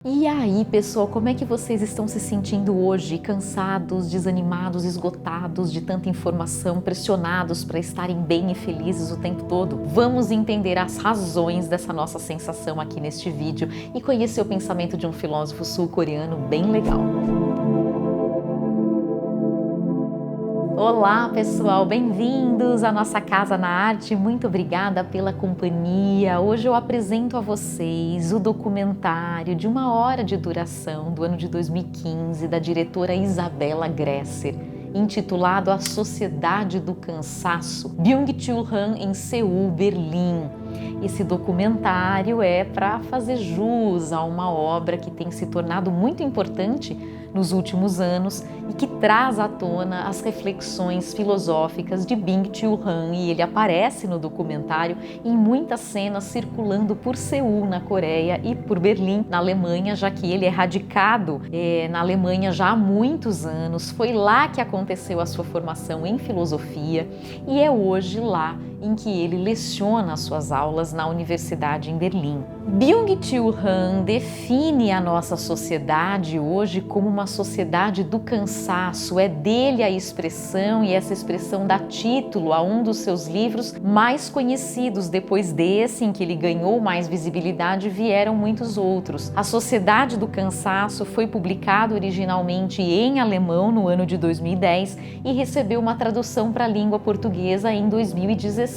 E aí, pessoal, como é que vocês estão se sentindo hoje? Cansados, desanimados, esgotados de tanta informação, pressionados para estarem bem e felizes o tempo todo? Vamos entender as razões dessa nossa sensação aqui neste vídeo e conhecer o pensamento de um filósofo sul-coreano bem legal. Olá, pessoal, bem-vindos à nossa Casa na Arte. Muito obrigada pela companhia. Hoje eu apresento a vocês o documentário de 1 hora de duração do ano de 2015 da diretora Isabella Gresser, intitulado A Sociedade do Cansaço, Byung-Chul Han em Seul, Berlim. Esse documentário é para fazer jus a uma obra que tem se tornado muito importante nos últimos anos e que traz à tona as reflexões filosóficas de Byung-Chul Han, e ele aparece no documentário em muitas cenas circulando por Seul, na Coreia, e por Berlim, na Alemanha, já que ele é radicado na Alemanha já há muitos anos. Foi lá que aconteceu a sua formação em filosofia e é hoje lá em que ele leciona as suas aulas na universidade em Berlim. Byung-Chul Han define a nossa sociedade hoje como uma sociedade do cansaço. É dele a expressão, e essa expressão dá título a um dos seus livros mais conhecidos. Depois desse, em que ele ganhou mais visibilidade, vieram muitos outros. A Sociedade do Cansaço foi publicado originalmente em alemão no ano de 2010 e recebeu uma tradução para a língua portuguesa em 2017.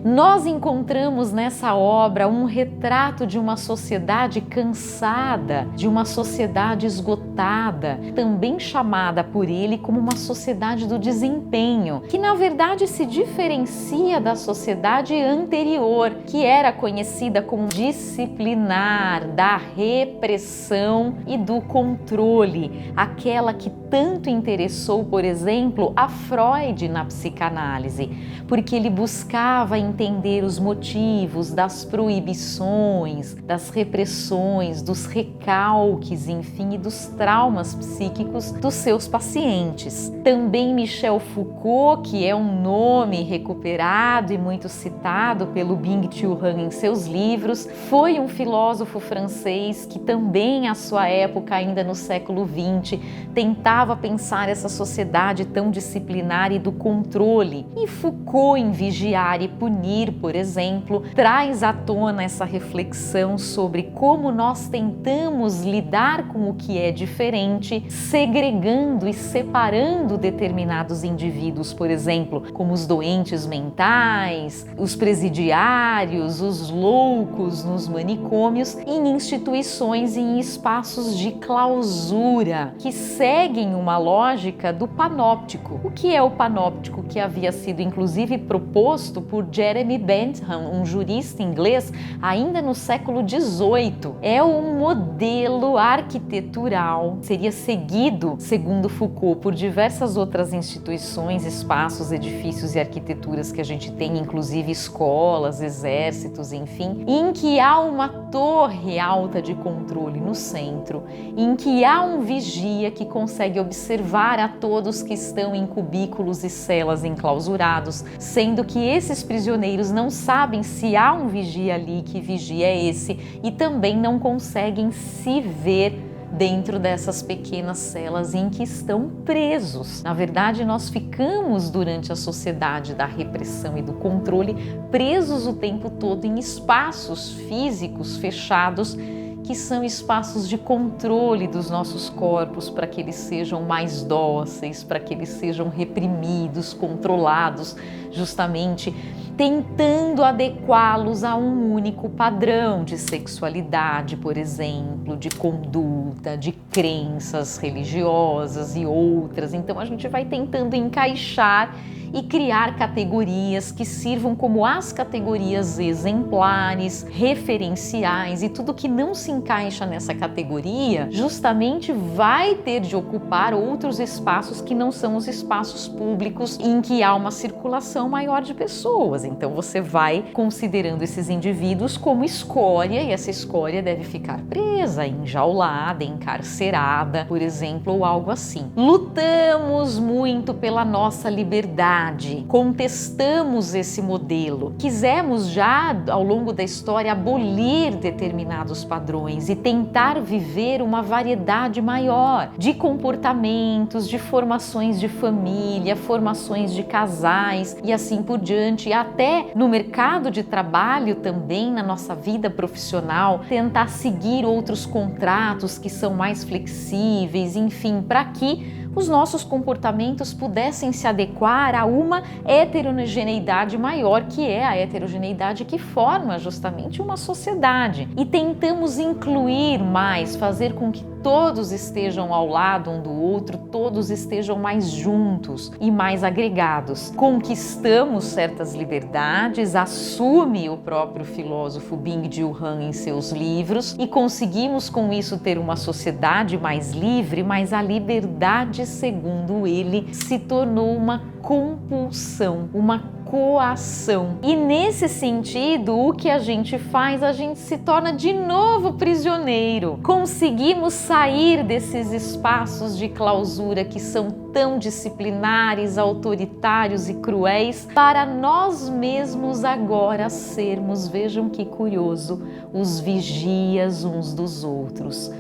Nós encontramos nessa obra um retrato de uma sociedade cansada, de uma sociedade esgotada, também chamada por ele como uma sociedade do desempenho, que na verdade se diferencia da sociedade anterior, que era conhecida como disciplinar, da repressão e do controle, aquela que tanto interessou, por exemplo, a Freud na psicanálise, porque ele buscava entender os motivos das proibições, das repressões, dos recalques, enfim, e dos traumas psíquicos dos seus pacientes. Também Michel Foucault, que é um nome recuperado e muito citado pelo Byung-Chul Han em seus livros, foi um filósofo francês que também, à sua época, ainda no século XX, tentava pensar essa sociedade tão disciplinar e do controle. E Foucault, em Vigiar e Punir, por exemplo, traz à tona essa reflexão sobre como nós tentamos lidar com o que é diferente, segregando e separando determinados indivíduos, por exemplo, como os doentes mentais, os presidiários, os loucos nos manicômios, em instituições e em espaços de clausura, que seguem uma lógica do panóptico. O que é o panóptico, que havia sido inclusive proposto por Jeremy Bentham, um jurista inglês, ainda no século XVIII. É um modelo arquitetural, seria seguido, segundo Foucault, por diversas outras instituições, espaços, edifícios e arquiteturas que a gente tem, inclusive escolas, exércitos, enfim, em que há uma torre alta de controle no centro, em que há um vigia que consegue observar a todos que estão em cubículos e celas enclausurados, sendo que esses prisioneiros não sabem se há um vigia ali, que vigia é esse, e também não conseguem se ver dentro dessas pequenas celas em que estão presos. Na verdade, nós ficamos, durante a sociedade da repressão e do controle, presos o tempo todo em espaços físicos fechados, que são espaços de controle dos nossos corpos, para que eles sejam mais dóceis, para que eles sejam reprimidos, controlados, justamente tentando adequá-los a um único padrão de sexualidade, por exemplo, de conduta, de crenças religiosas e outras. Então a gente vai tentando encaixar e criar categorias que sirvam como as categorias exemplares, referenciais, e tudo que não se encaixa nessa categoria justamente vai ter de ocupar outros espaços que não são os espaços públicos, em que há uma circulação maior de pessoas. pessoas. Então você vai considerando esses indivíduos como escória, e essa escória deve ficar presa, enjaulada, encarcerada, por exemplo, ou algo assim. Lutamos muito pela nossa liberdade, contestamos esse modelo, quisemos já ao longo da história abolir determinados padrões e tentar viver uma variedade maior de comportamentos, de formações de família, formações de casais e assim por diante. E até no mercado de trabalho também, na nossa vida profissional, tentar seguir outros contratos que são mais flexíveis, enfim, para que os nossos comportamentos pudessem se adequar a uma heterogeneidade maior, que é a heterogeneidade que forma justamente uma sociedade. E tentamos incluir mais, fazer com que todos estejam ao lado um do outro, todos estejam mais juntos e mais agregados. Conquistamos certas liberdades, assume o próprio filósofo Byung-Chul Han em seus livros, e conseguimos com isso ter uma sociedade mais livre, mas a liberdade, segundo ele, se tornou uma compulsão, uma coação. E nesse sentido, o que a gente faz? A gente se torna de novo prisioneiro. Conseguimos sair desses espaços de clausura que são tão disciplinares, autoritários e cruéis, para nós mesmos agora sermos, vejam que curioso, os vigias uns dos outros.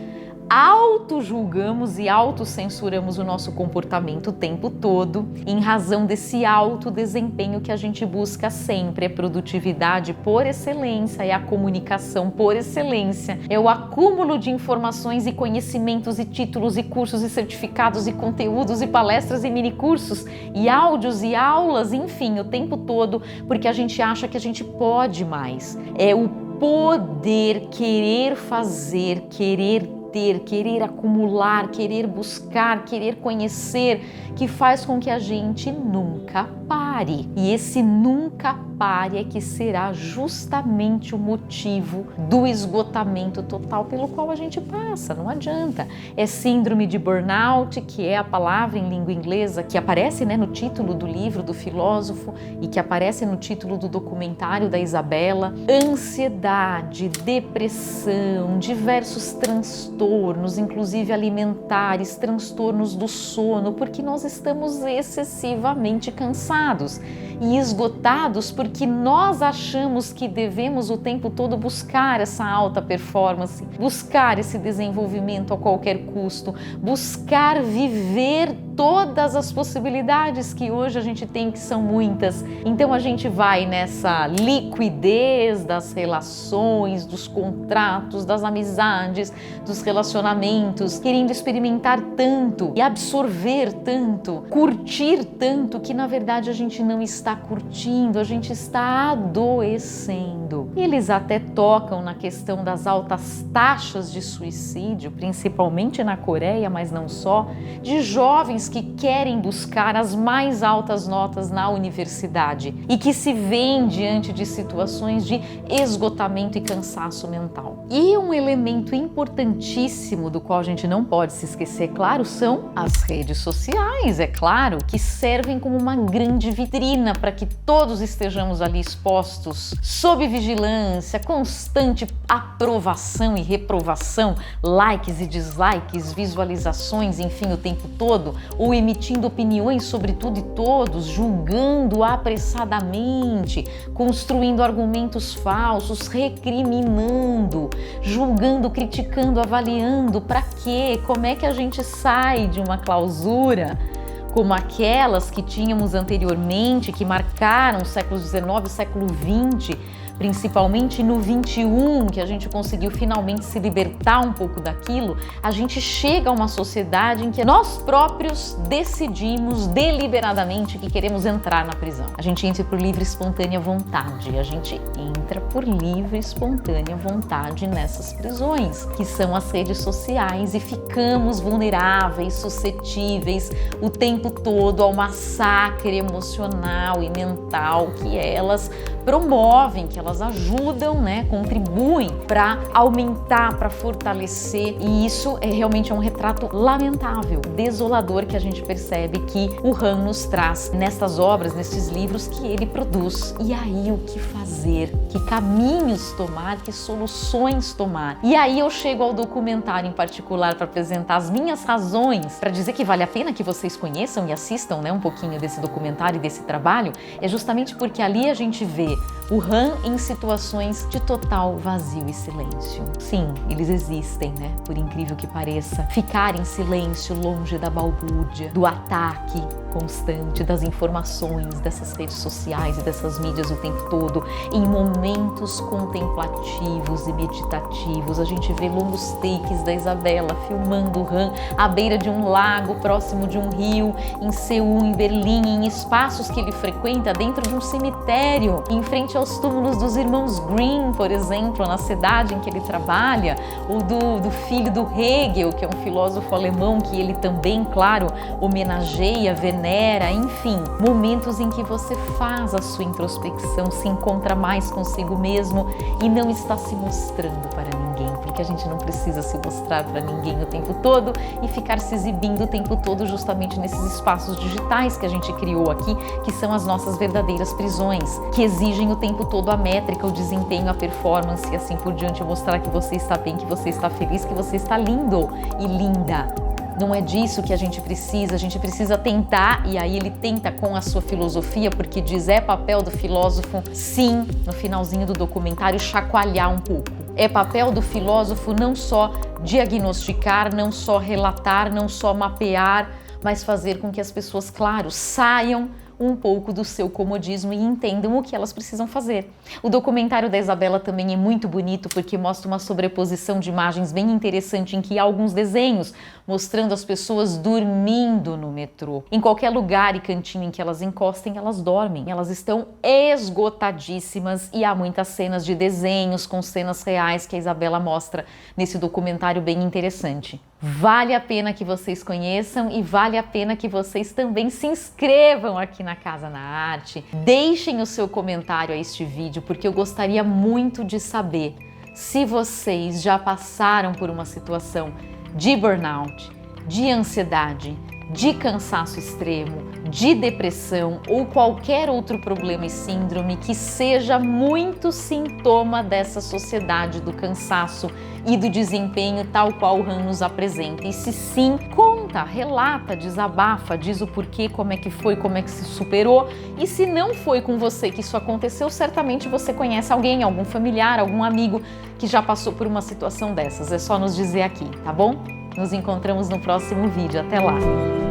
Auto-julgamos e autocensuramos o nosso comportamento o tempo todo, em razão desse autodesempenho que a gente busca sempre. É produtividade por excelência, é a comunicação por excelência, é o acúmulo de informações e conhecimentos e títulos e cursos e certificados e conteúdos e palestras e minicursos e áudios e aulas, enfim, o tempo todo, porque a gente acha que a gente pode mais. É o poder, querer fazer, querer ter, querer acumular, querer buscar, querer conhecer, que faz com que a gente nunca pare. E esse nunca pare é que será justamente o motivo do esgotamento total pelo qual a gente passa, não adianta. É síndrome de burnout, que é a palavra em língua inglesa que aparece, no título do livro do filósofo e que aparece no título do documentário da Isabela. Ansiedade, depressão, diversos transtornos, inclusive alimentares, transtornos do sono, porque nós estamos excessivamente cansados e esgotados porque nós achamos que devemos o tempo todo buscar essa alta performance, buscar esse desenvolvimento a qualquer custo, buscar viver todas as possibilidades que hoje a gente tem, que são muitas. Então a gente vai nessa liquidez das relações, dos contratos, das amizades, dos relacionamentos, querendo experimentar tanto e absorver tanto, curtir tanto, que na verdade a gente não está curtindo, a gente está adoecendo. Eles até tocam na questão das altas taxas de suicídio, principalmente na Coreia, mas não só, de jovens que querem buscar as mais altas notas na universidade e que se veem diante de situações de esgotamento e cansaço mental. E um elemento importantíssimo do qual a gente não pode se esquecer, claro, são as redes sociais, é claro, que servem como uma grande vitrina para que todos estejamos ali expostos, sob vigilância, constante aprovação e reprovação, likes e dislikes, visualizações, enfim, o tempo todo, ou emitindo opiniões sobre tudo e todos, julgando apressadamente, construindo argumentos falsos, recriminando, julgando, criticando, avaliando. Para quê? Como é que a gente sai de uma clausura como aquelas que tínhamos anteriormente, que marcaram o século XIX, o século XX, principalmente no 21, que a gente conseguiu finalmente se libertar um pouco daquilo? A gente chega a uma sociedade em que nós próprios decidimos deliberadamente que queremos entrar na prisão. A gente entra por livre e espontânea vontade, a gente entra por livre e espontânea vontade nessas prisões, que são as redes sociais, e ficamos vulneráveis, suscetíveis o tempo todo ao massacre emocional e mental que elas promovem, que elas ajudam, né, contribuem para aumentar, para fortalecer, e isso realmente um retrato lamentável, desolador, que a gente percebe que o Han nos traz nessas obras, nesses livros que ele produz. E aí o que fazer? Que caminhos tomar? Que soluções tomar? E aí eu chego ao documentário em particular para apresentar as minhas razões, para dizer que vale a pena que vocês conheçam e assistam, né, um pouquinho desse documentário e desse trabalho, é justamente porque ali a gente vê o Han em situações de total vazio e silêncio. Sim, eles existem, né? Por incrível que pareça. Ficar em silêncio, longe da balbúrdia, do ataque constante, das informações, dessas redes sociais e dessas mídias o tempo todo, em momentos contemplativos e meditativos. A gente vê longos takes da Isabela filmando o Han à beira de um lago, próximo de um rio, em Seul, em Berlim, em espaços que ele frequenta, dentro de um cemitério, em frente aos túmulos dos irmãos Grimm, por exemplo, na cidade em que ele trabalha, ou do filho do Hegel, que é um filósofo alemão que ele também, claro, homenageia, venera, enfim, momentos em que você faz a sua introspecção, se encontra mais consigo mesmo e não está se mostrando para ninguém, porque a gente não precisa se mostrar para ninguém o tempo todo e ficar se exibindo o tempo todo justamente nesses espaços digitais que a gente criou aqui, que são as nossas verdadeiras prisões, que exigem o tempo todo a métrica, o desempenho, a performance e assim por diante, mostrar que você está bem, que você está feliz, que você está lindo e linda. Não é disso que a gente precisa tentar, e aí ele tenta com a sua filosofia, porque diz, é papel do filósofo, sim, no finalzinho do documentário, chacoalhar um pouco. É papel do filósofo não só diagnosticar, não só relatar, não só mapear, mas fazer com que as pessoas, claro, saiam um pouco do seu comodismo e entendam o que elas precisam fazer. O documentário da Isabela também é muito bonito porque mostra uma sobreposição de imagens bem interessante, em que há alguns desenhos mostrando as pessoas dormindo no metrô. Em qualquer lugar e cantinho em que elas encostem, elas dormem. Elas estão esgotadíssimas e há muitas cenas de desenhos com cenas reais que a Isabela mostra nesse documentário bem interessante. Vale a pena que vocês conheçam e vale a pena que vocês também se inscrevam aqui na Casa na Arte. Deixem o seu comentário a este vídeo, porque eu gostaria muito de saber se vocês já passaram por uma situação de burnout, de ansiedade, de cansaço extremo, de depressão ou qualquer outro problema e síndrome que seja muito sintoma dessa sociedade do cansaço e do desempenho tal qual o Han nos apresenta. E se sim, conta, relata, desabafa, diz o porquê, como é que foi, como é que se superou. E se não foi com você que isso aconteceu, certamente você conhece alguém, algum familiar, algum amigo que já passou por uma situação dessas. É só nos dizer aqui, tá bom? Nos encontramos no próximo vídeo. Até lá!